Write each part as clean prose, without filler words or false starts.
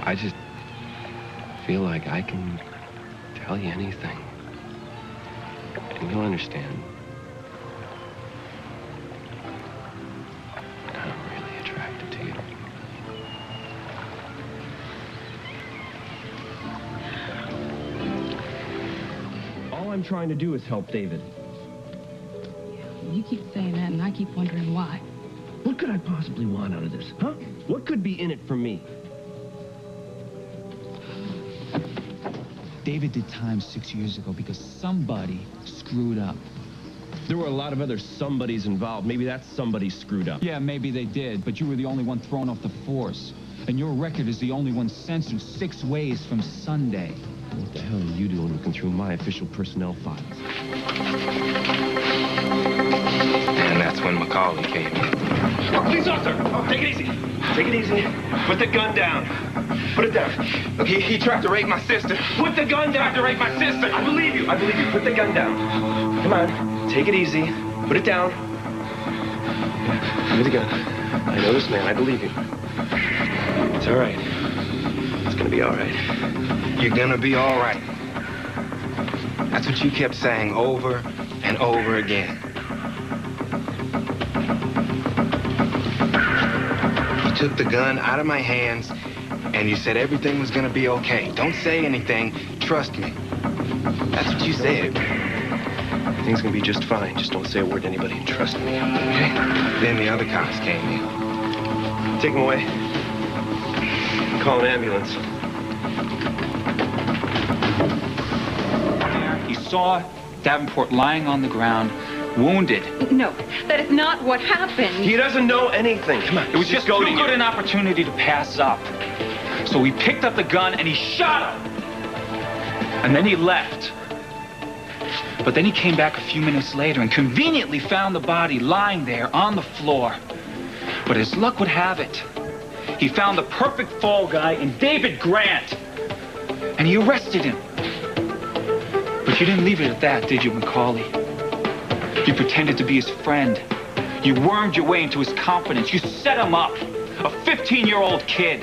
I just feel like I can tell you anything. And you'll understand. I'm really attracted to you. All I'm trying to do is help David. You keep saying that, and I keep wondering why. What could I possibly want out of this, huh? What could be in it for me? David did time 6 years ago because somebody screwed up. There were a lot of other somebodies involved. Maybe that somebody screwed up. Yeah, maybe they did, but you were the only one thrown off the force. And your record is the only one censored 6 ways from Sunday. What the hell are you doing looking through my official personnel files? And that's when Macauley came in. Oh, please, officer! Take it easy. Take it easy. Put the gun down. Put it down. Look, he tried to rape my sister. Put the gun down. Tried to rape my sister. I believe you. I believe you. Put the gun down. Come on. Take it easy. Put it down. Give me the gun. I know this man. I believe you. It's all right. It's gonna be all right. You're gonna be all right. That's what you kept saying over and over again. You took the gun out of my hands and you said everything was gonna be okay. Don't say anything. Trust me. That's what you said. Everything's gonna be just fine. Just don't say a word to anybody and trust me. Okay? Then the other cops came in. Take him away. Call an ambulance. He saw Davenport lying on the ground, wounded. No, that is not what happened. He doesn't know anything. Come on. It was just too good an opportunity to pass up. So he picked up the gun and he shot him. And then he left. But then he came back a few minutes later and conveniently found the body lying there on the floor. But as luck would have it, he found the perfect fall guy in David Grant. And he arrested him. But you didn't leave it at that, did you, Macauley? You pretended to be his friend. You wormed your way into his confidence. You set him up. A 15-year-old kid.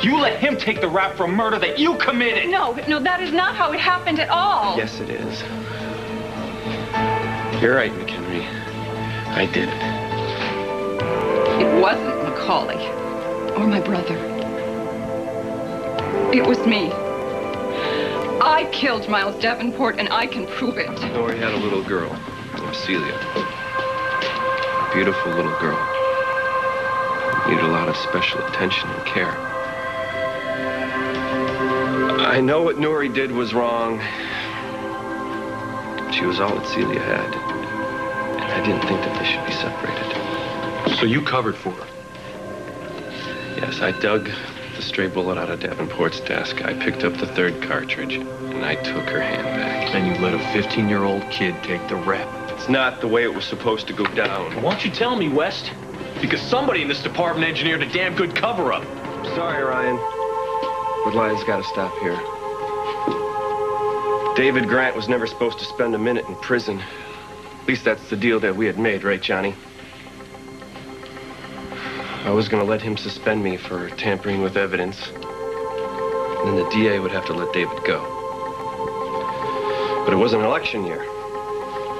You let him take the rap for a murder that you committed. No, that is not how it happened at all. Yes, it is. You're right, McHenry. I did it. It wasn't Macauley or my brother. It was me. I killed Miles Davenport, and I can prove it. Nori had a little girl named Celia. A beautiful little girl. Needed a lot of special attention and care. I know what Nori did was wrong. She was all that Celia had. And I didn't think that they should be separated. So you covered for her? Yes, I dug the stray bullet out of Davenport's desk. I picked up the 3rd cartridge, and I took her hand back. Then you let a 15-year-old kid take the rap. It's not the way it was supposed to go down. Why don't you tell me, West? Because somebody in this department engineered a damn good cover-up. Sorry, Ryan. But lies gotta stop here. David Grant was never supposed to spend a minute in prison. At least that's the deal that we had made, right, Johnny? I was gonna let him suspend me for tampering with evidence. And then the DA would have to let David go. But it was an election year.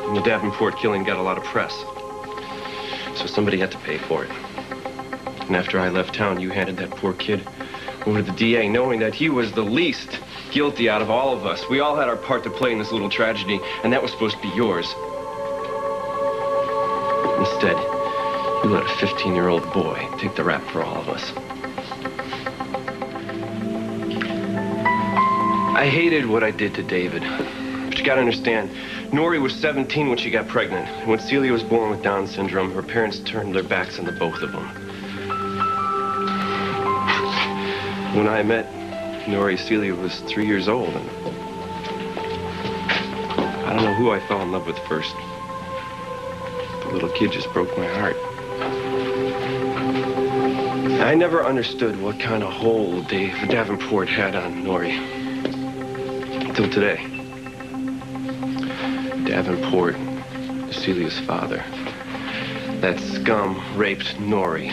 And the Davenport killing got a lot of press. So somebody had to pay for it. And after I left town, you handed that poor kid over to the DA, knowing that he was the least guilty out of all of us. We all had our part to play in this little tragedy, and that was supposed to be yours. Instead, you let a 15-year-old boy take the rap for all of us. I hated what I did to David. But you gotta understand, Nori was 17 when she got pregnant. And when Celia was born with Down syndrome, her parents turned their backs on the both of them. When I met Nori, Celia was 3 years old, and I don't know who I fell in love with first. The little kid just broke my heart. I never understood what kind of hold Dave Davenport had on Nori. Until today. Davenport, Celia's father. That scum raped Nori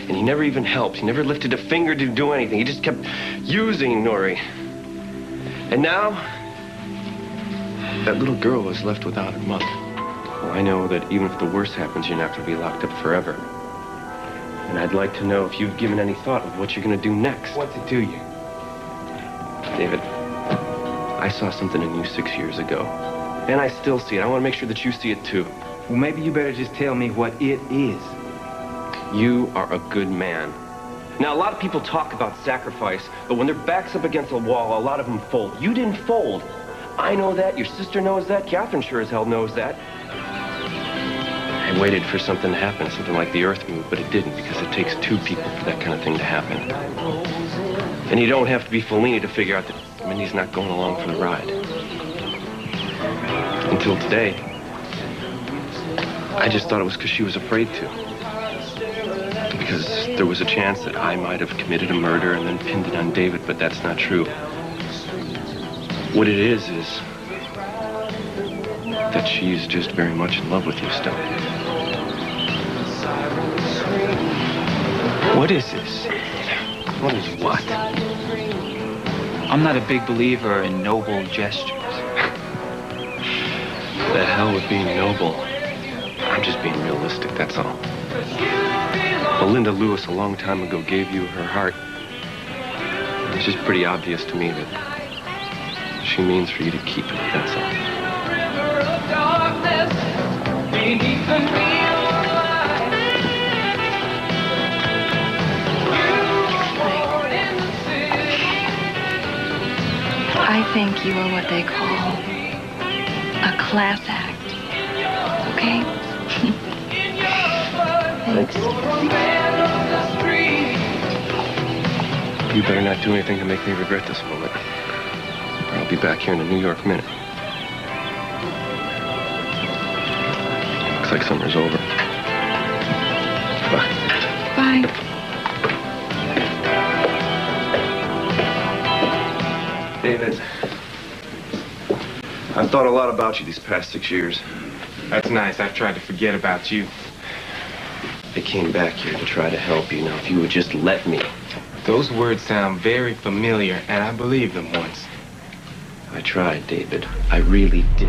And he never even helped. He never lifted a finger to do anything. He just kept using Nori. And now, that little girl is left without her mother. Well, I know that even if the worst happens, you're not going to be locked up forever. And I'd like to know if you've given any thought of what you're going to do next. What's it to you? David, I saw something in you 6 years ago. And I still see it. I want to make sure that you see it too. Well, maybe you better just tell me what it is. You are a good man. Now, a lot of people talk about sacrifice, but when their back's up against a wall, a lot of them fold. You didn't fold. I know that. Your sister knows that. Catherine sure as hell knows that. I waited for something to happen, something like the earth move, but it didn't, because it takes two people for that kind of thing to happen. And you don't have to be Fellini to figure out that Mindy's not going along for the ride. Until today, I just thought it was because she was afraid to. Because there was a chance that I might have committed a murder and then pinned it on David, but that's not true. What it is that she's just very much in love with you still. What is this? What is what? I'm not a big believer in noble gestures. The hell with being noble. I'm just being realistic, that's all. Melinda Lewis a long time ago gave you her heart. It's just pretty obvious to me that she means for you to keep it, that's all. I think you are what they call a class act. Okay? Thanks. You better not do anything to make me regret this moment. Or I'll be back here in a New York minute. Looks like summer's over. Bye. Bye. David, I've thought a lot about you these past 6 years. That's nice. I've tried to forget about you. I came back here to try to help you. Now, if you would just let me. Those words sound very familiar, and I believed them once. I tried, David. I really did.